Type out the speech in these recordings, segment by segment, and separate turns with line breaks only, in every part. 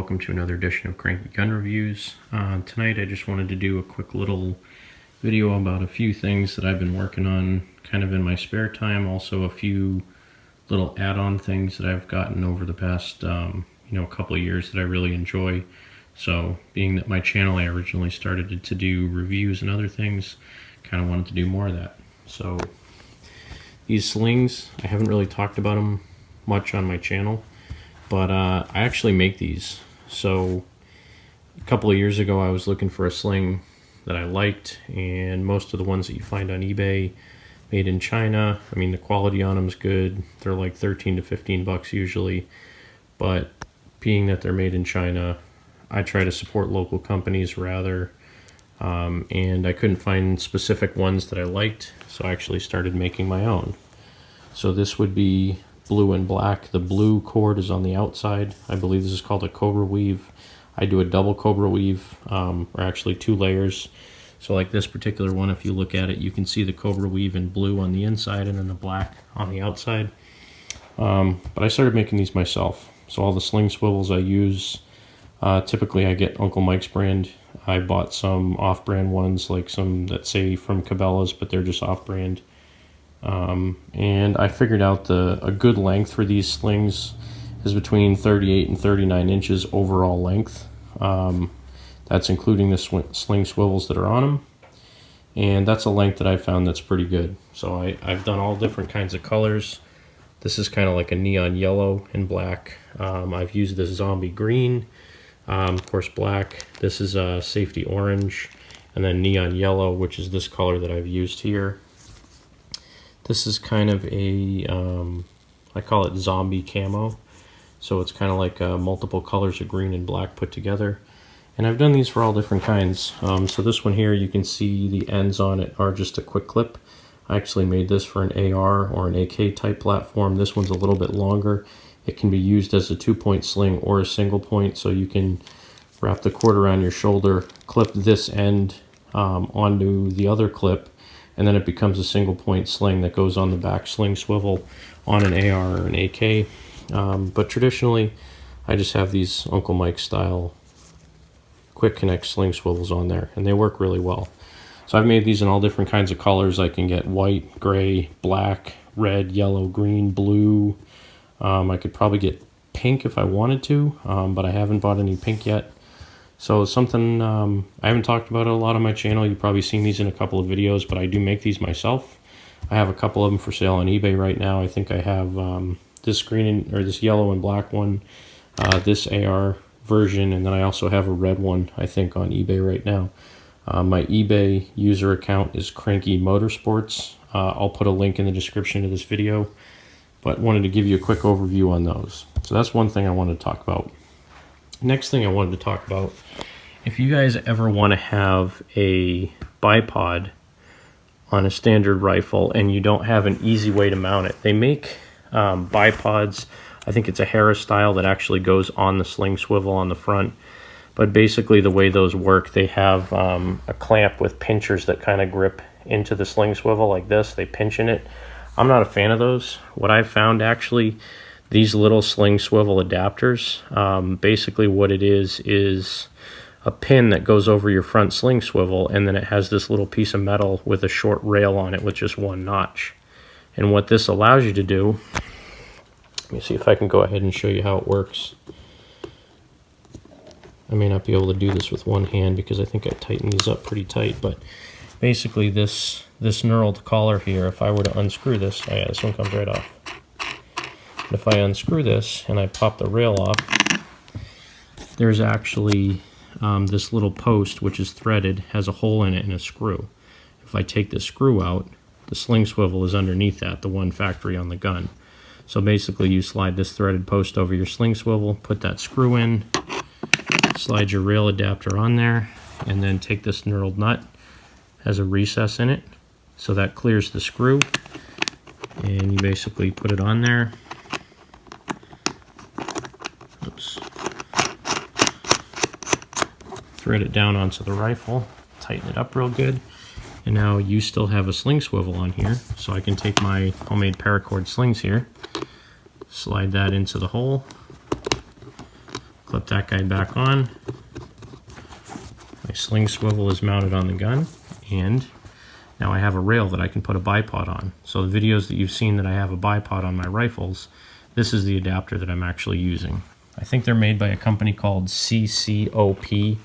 welcome to another edition of Cranky Gun Reviews. Tonight I just wanted to do a quick little video about a few things that I've been working on kind of in my spare time, also a few little add-on things that I've gotten over the past couple of years that I really enjoy. So being that my channel, I originally started to do reviews and other things, kind of wanted to do more of that. So these slings, I haven't really talked about them much on my channel, but I actually make these. So a couple of years ago I was looking for a sling that I liked, and most of the ones that you find on eBay made in China, I mean the quality on them is good. They're like 13 to 15 bucks usually, but being that they're made in China, I try to support local companies rather, and I couldn't find specific ones that I liked, so I actually started making my own. So this would be blue and black. The blue cord is on the outside. I believe this is called a cobra weave. I do a double cobra weave, or actually 2 layers. So like this particular one, if you look at it, you can see the cobra weave in blue on the inside and then the black on the outside. But I started making these myself. So all the sling swivels I use, typically I get Uncle Mike's brand. I bought some off-brand ones, like some that say from Cabela's, but they're just off-brand. And I figured out a good length for these slings is between 38 and 39 inches overall length. That's including the sling swivels that are on them. And that's a length that I found that's pretty good. So I've done all different kinds of colors. This is kind of like a neon yellow and black. I've used this zombie green, of course black. This is a safety orange, and then neon yellow, which is this color that I've used here. This is kind of a, I call it zombie camo. So it's kind of like multiple colors of green and black put together. And I've done these for all different kinds. So this one here, you can see the ends on it are just a quick clip. I actually made this for an AR or an AK type platform. This one's a little bit longer. It can be used as a 2-point sling or a single point. So you can wrap the cord around your shoulder, clip this end onto the other clip, and then it becomes a single point sling that goes on the back sling swivel on an AR or an AK. But traditionally, I just have these Uncle Mike style quick connect sling swivels on there, and they work really well. So I've made these in all different kinds of colors. I can get white, gray, black, red, yellow, green, blue. I could probably get pink if I wanted to, but I haven't bought any pink yet. So something I haven't talked about it a lot on my channel. You've probably seen these in a couple of videos, but I do make these myself. I have a couple of them for sale on eBay right now. I think I have this green or this yellow and black one, this AR version, and then I also have a red one, I think, on eBay right now. My eBay user account is Cranky Motorsports. I'll put a link in the description to this video, but wanted to give you a quick overview on those. So that's one thing I wanted to talk about. Next thing I wanted to talk about, if you guys ever want to have a bipod on a standard rifle and you don't have an easy way to mount it, they make bipods. I think it's a Harris style that actually goes on the sling swivel on the front. But basically the way those work, they have a clamp with pinchers that kind of grip into the sling swivel like this. They pinch in it. I'm not a fan of those. What I've found actually, these little sling swivel adapters, basically what it is a pin that goes over your front sling swivel, and then it has this little piece of metal with a short rail on it with just one notch. And what this allows you to do, let me see if I can go ahead and show you how it works. I may not be able to do this with one hand because I think I tightened these up pretty tight, but basically this knurled collar here, if I were to unscrew this, oh yeah, this one comes right off. But if I unscrew this and I pop the rail off, there's actually this little post which is threaded, has a hole in it and a screw. If I take this screw out, the sling swivel is underneath that, the one factory on the gun. So basically you slide this threaded post over your sling swivel, put that screw in, slide your rail adapter on there, and then take this knurled nut, has a recess in it, so that clears the screw, and you basically put it on there. Oops. Thread it down onto the rifle, tighten it up real good, and now you still have a sling swivel on here, so I can take my homemade paracord slings here, slide that into the hole, Clip that guy back on. My sling swivel is mounted on the gun, and now I have a rail that I can put a bipod on. So the videos that you've seen that I have a bipod on my rifles, this is the adapter that I'm actually using. I think they're made by a company called CCOP.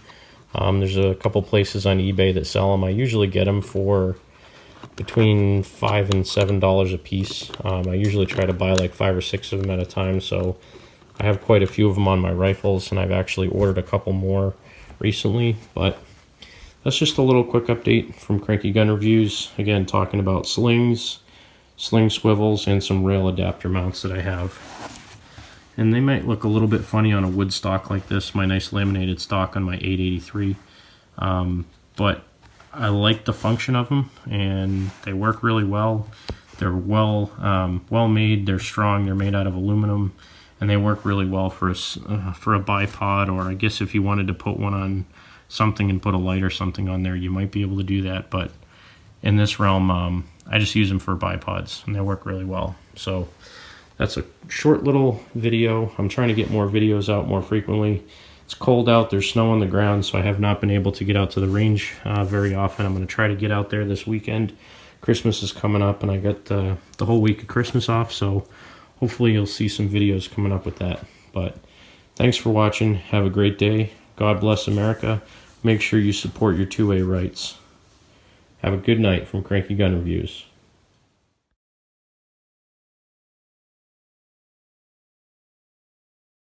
There's a couple places on eBay that sell them. I usually get them for between $5 and $7 a piece. I usually try to buy like 5 or 6 of them at a time, so I have quite a few of them on my rifles, and I've actually ordered a couple more recently. But that's just a little quick update from Cranky Gun Reviews. Again, talking about slings, sling swivels, and some rail adapter mounts that I have. And they might look a little bit funny on a wood stock like this, my nice laminated stock on my 883. But I like the function of them, and they work really well. They're well made, they're strong, they're made out of aluminum, and they work really well for a bipod, or I guess if you wanted to put one on something and put a light or something on there, you might be able to do that. But in this realm, I just use them for bipods, and they work really well. So that's a short little video. I'm trying to get more videos out more frequently. It's cold out, there's snow on the ground, so I have not been able to get out to the range very often. I'm going to try to get out there this weekend. Christmas is coming up, and I got the whole week of Christmas off, so hopefully you'll see some videos coming up with that. But thanks for watching. Have a great day. God bless America. Make sure you support your 2A rights. Have a good night from Cranky Gun Reviews.